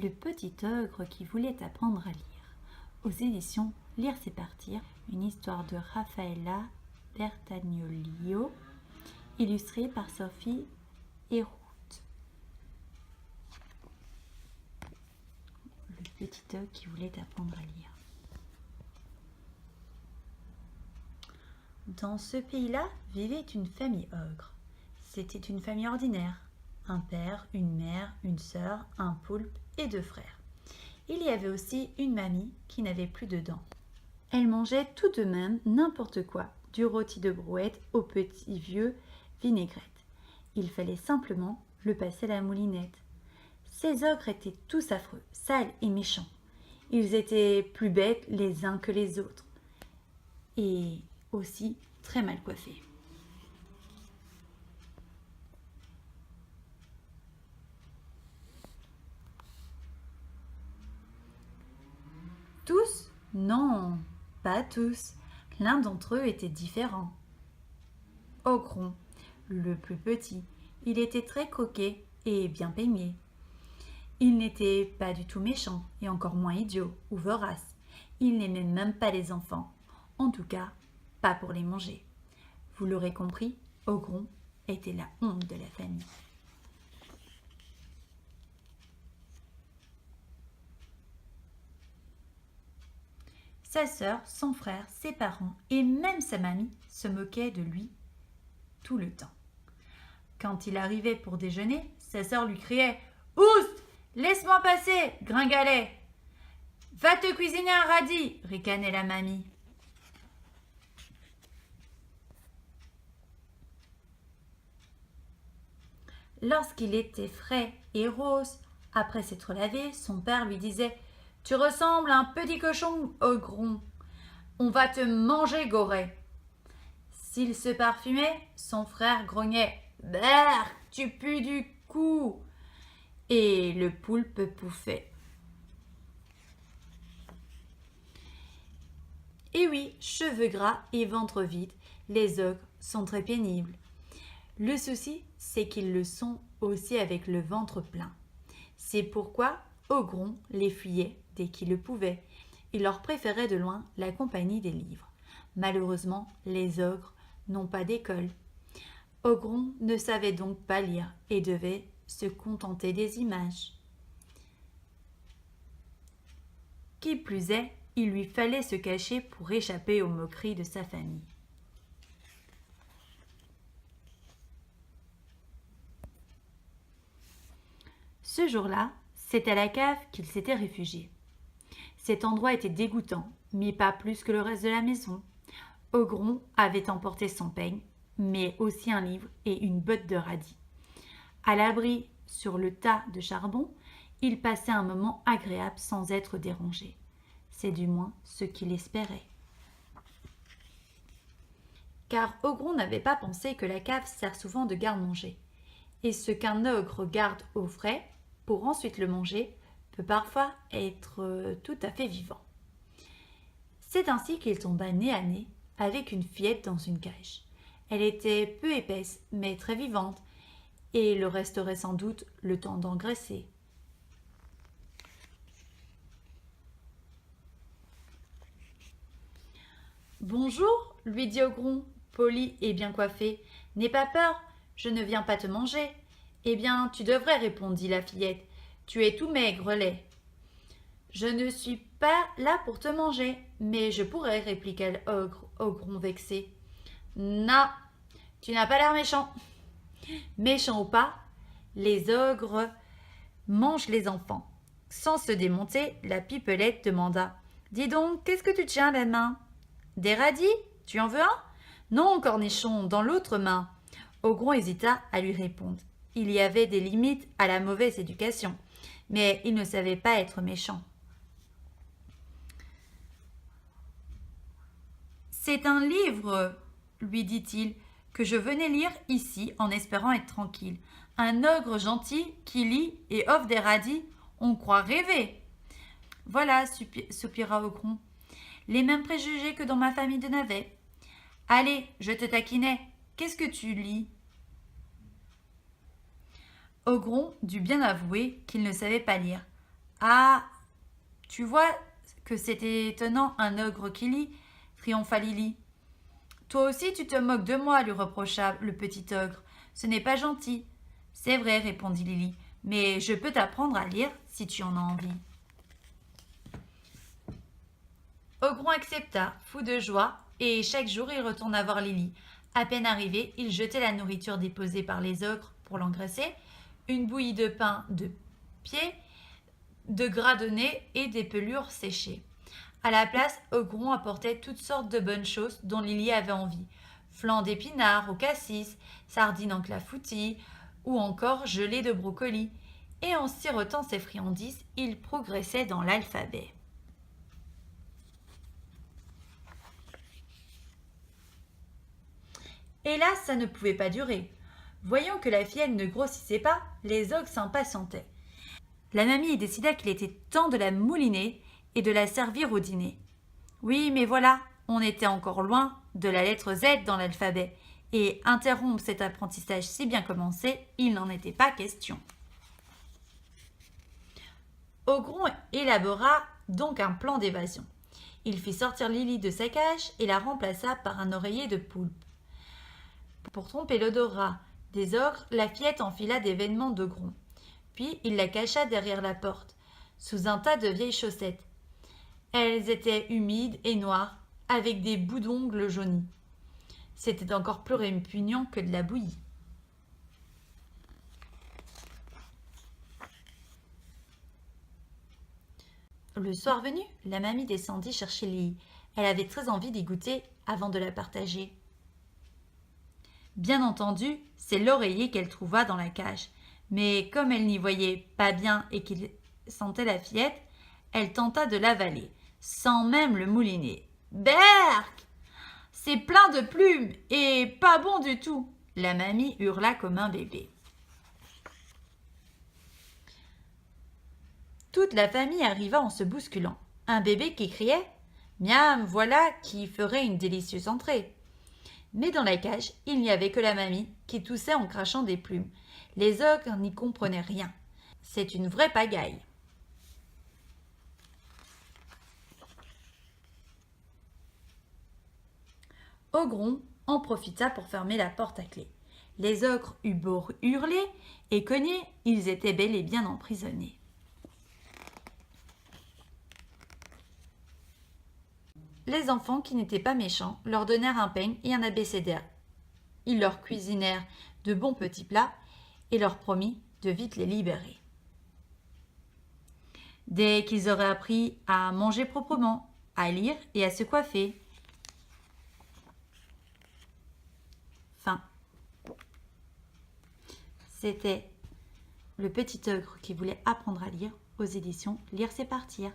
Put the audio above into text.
Le petit ogre qui voulait apprendre à lire. Aux éditions Lire c'est partir, une histoire de Raffaella Bertagnolio, illustrée par Sophie Héroult. Le petit ogre qui voulait apprendre à lire. Dans ce pays-là vivait une famille ogre. C'était une famille ordinaire. Un père, une mère, une sœur, un poulpe et 2 frères. Il y avait aussi une mamie qui n'avait plus de dents. Elle mangeait tout de même n'importe quoi, du rôti de brouette au petit vieux vinaigrette. Il fallait simplement le passer à la moulinette. Ces ogres étaient tous affreux, sales et méchants. Ils étaient plus bêtes les uns que les autres et aussi très mal coiffés. Tous? Non, pas tous. L'un d'entre eux était différent. Ogron, le plus petit, il était très coquet et bien peigné. Il n'était pas du tout méchant et encore moins idiot ou vorace. Il n'aimait même pas les enfants. En tout cas, pas pour les manger. Vous l'aurez compris, Ogron était la honte de la famille. Sa sœur, son frère, ses parents et même sa mamie se moquaient de lui tout le temps. Quand il arrivait pour déjeuner, sa sœur lui criait « Oust, laisse-moi passer, gringalet !»« Va te cuisiner un radis !» ricanait la mamie. Lorsqu'il était frais et rose, après s'être lavé, son père lui disait « Tu ressembles à un petit cochon, Ogron. On va te manger, Goret. » S'il se parfumait, son frère grognait « Brrr, tu pues du cou !» Et le poulpe pouffait. Et oui, cheveux gras et ventre vide, les ogres sont très pénibles. Le souci, c'est qu'ils le sont aussi avec le ventre plein. C'est pourquoi Ogron les fuyait dès qu'il le pouvait. Il leur préférait de loin la compagnie des livres. Malheureusement, les ogres n'ont pas d'école. Ogron ne savait donc pas lire et devait se contenter des images. Qui plus est, il lui fallait se cacher pour échapper aux moqueries de sa famille. Ce jour-là, c'est à la cave qu'il s'était réfugié. Cet endroit était dégoûtant, mais pas plus que le reste de la maison. Ogron avait emporté son peigne, mais aussi un livre et une botte de radis. À l'abri sur le tas de charbon, il passait un moment agréable sans être dérangé. C'est du moins ce qu'il espérait. Car Ogron n'avait pas pensé que la cave sert souvent de garde-manger. Et ce qu'un ogre garde au frais, pour ensuite le manger, peut parfois être tout à fait vivant. C'est ainsi qu'il tomba nez à nez avec une fillette dans une cage. Elle était peu épaisse, mais très vivante, et le resterait sans doute le temps d'engraisser. « Bonjour, lui dit Ogron, poli et bien coiffé. « N'aie pas peur, je ne viens pas te manger. »« Eh bien, tu devrais, répondit la fillette. Tu es tout maigre, lait. »« Je ne suis pas là pour te manger, mais je pourrais, répliqua Ogron vexé. »« Non, tu n'as pas l'air méchant. » Méchant ou pas, les ogres mangent les enfants. Sans se démonter, la pipelette demanda « Dis donc, qu'est-ce que tu tiens à la main ?»« Des radis ? Tu en veux un ?»« Non, cornichon, dans l'autre main. » Ogron hésita à lui répondre. Il y avait des limites à la mauvaise éducation, mais il ne savait pas être méchant. « C'est un livre, lui dit-il, que je venais lire ici en espérant être tranquille. Un ogre gentil qui lit et offre des radis, on croit rêver. » Voilà, soupira Ogron, les mêmes préjugés que dans ma famille de navets. Allez, je te taquinais. Qu'est-ce que tu lis ? Ogron dut bien avouer qu'il ne savait pas lire. Ah, tu vois que c'était étonnant un ogre qui lit, triompha Lily. Toi aussi tu te moques de moi, lui reprocha le petit ogre. Ce n'est pas gentil. C'est vrai, répondit Lily, mais je peux t'apprendre à lire si tu en as envie. Ogron accepta, fou de joie, et chaque jour il retourna voir Lily. À peine arrivé, il jetait la nourriture déposée par les ogres pour l'engraisser, une bouillie de pain de pied, de gras de nez et des pelures séchées. À la place, Ogron apportait toutes sortes de bonnes choses dont Lily avait envie. Flancs d'épinards au cassis, sardines en clafoutis, ou encore gelée de brocoli. Et en sirotant ses friandises, il progressait dans l'alphabet. Hélas, ça ne pouvait pas durer. Voyant que la fillette ne grossissait pas, les ogres s'impatientaient. La mamie décida qu'il était temps de la mouliner et de la servir au dîner. Oui, mais voilà, on était encore loin de la lettre Z dans l'alphabet, et interrompre cet apprentissage si bien commencé, il n'en était pas question. Ogron élabora donc un plan d'évasion. Il fit sortir Lily de sa cage et la remplaça par un oreiller de poulpe. Pour tromper l'odorat des ogres, la fillette enfila des vêtements d'Ogron. Puis il la cacha derrière la porte, sous un tas de vieilles chaussettes. Elles étaient humides et noires, avec des bouts d'ongles jaunis. C'était encore plus répugnant que de la bouillie. Le soir venu, la mamie descendit chercher Lily. Elle avait très envie d'y goûter avant de la partager. Bien entendu, c'est l'oreiller qu'elle trouva dans la cage. Mais comme elle n'y voyait pas bien et qu'il sentait la fillette, elle tenta de l'avaler, sans même le mouliner. Berk! C'est plein de plumes et pas bon du tout! La mamie hurla comme un bébé. Toute la famille arriva en se bousculant. Un bébé qui criait « Miam, voilà qui ferait une délicieuse entrée !» Mais dans la cage, il n'y avait que la mamie qui toussait en crachant des plumes. Les ogres n'y comprenaient rien. C'est une vraie pagaille. Ogron en profita pour fermer la porte à clé. Les ogres eurent beau hurler et cogner, ils étaient bel et bien emprisonnés. Les enfants, qui n'étaient pas méchants, leur donnèrent un peigne et un abécédaire. Ils leur cuisinèrent de bons petits plats et leur promit de vite les libérer. Dès qu'ils auraient appris à manger proprement, à lire et à se coiffer. Fin. C'était le petit ogre qui voulait apprendre à lire aux éditions Lire c'est partir.